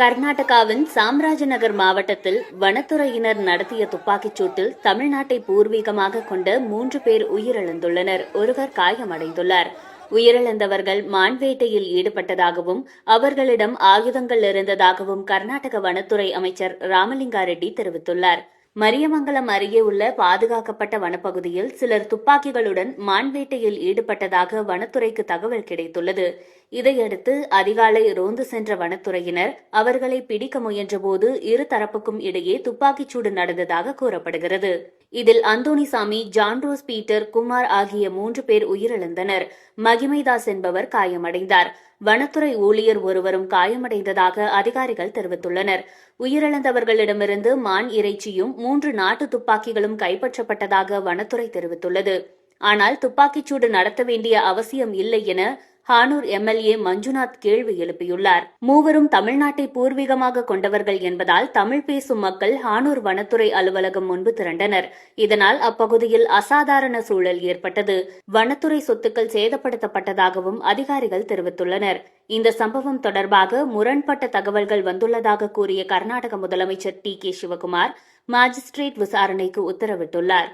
கர்நாடகாவின் சாம்ராஜநகர் மாவட்டத்தில் வனத்துறையினர் நடத்திய துப்பாக்கிச் சூட்டில் தமிழ்நாட்டை பூர்வீகமாக கொண்ட 3 பேர் உயிரிழந்துள்ளனர். ஒருவர் காயமடைந்துள்ளார். உயிரிழந்தவர்கள் மான்வேட்டையில் ஈடுபட்டதாகவும் அவர்களிடம் ஆயுதங்கள் இருந்ததாகவும் கர்நாடக வனத்துறை அமைச்சர் ராமலிங்கா ரெட்டி தெரிவித்துள்ளார். மரியமங்கலம் அருகே உள்ள பாதுகாக்கப்பட்ட வனப்பகுதியில் சிலர் துப்பாக்கிகளுடன் மான்வேட்டையில் ஈடுபட்டதாக வனத்துறைக்கு தகவல் கிடைத்துள்ளது. இதையடுத்து அதிகாலை ரோந்து சென்ற வனத்துறையினர் அவர்களை பிடிக்க முயன்றபோது இரு தரப்புக்கும் இடையே துப்பாக்கிச்சூடு நடந்ததாக கூறப்படுகிறது. இதில் அந்தோணிசாமி, ஜான்ரோஸ் பீட்டர், குமார் ஆகிய 3 பேர் உயிரிழந்தனர். மகிமைதாஸ் என்பவர் காயமடைந்தார். வனத்துறை ஊழியர் ஒருவரும் காயமடைந்ததாக அதிகாரிகள் தெரிவித்துள்ளனர். உயிரிழந்தவர்களிடமிருந்து மான் இறைச்சியும் 3 நாட்டு துப்பாக்கிகளும் கைப்பற்றப்பட்டதாக வனத்துறை தெரிவித்துள்ளது. ஆனால் துப்பாக்கிச்சூடு நடத்த வேண்டிய அவசியம் இல்லை என ஹானூர் எம்எல்ஏ மஞ்சுநாத் கேள்வி எழுப்பியுள்ளார். மூவரும் தமிழ்நாட்டை பூர்வீகமாக கொண்டவர்கள் என்பதால் தமிழ் பேசும் மக்கள் ஹானூர் வனத்துறை அலுவலகம் முன்பு திரண்டனர். இதனால் அப்பகுதியில் அசாதாரண சூழல் ஏற்பட்டது. வனத்துறை சொத்துக்கள் சேதப்படுத்தப்பட்டதாகவும் அதிகாரிகள் தெரிவித்துள்ளனர். இந்த சம்பவம் தொடர்பாக முரண்பட்ட தகவல்கள் வந்துள்ளதாக கூறிய கர்நாடக முதலமைச்சர் டி.கே. சிவகுமார் மாஜிஸ்ட்ரேட் விசாரணைக்கு உத்தரவிட்டுள்ளார்.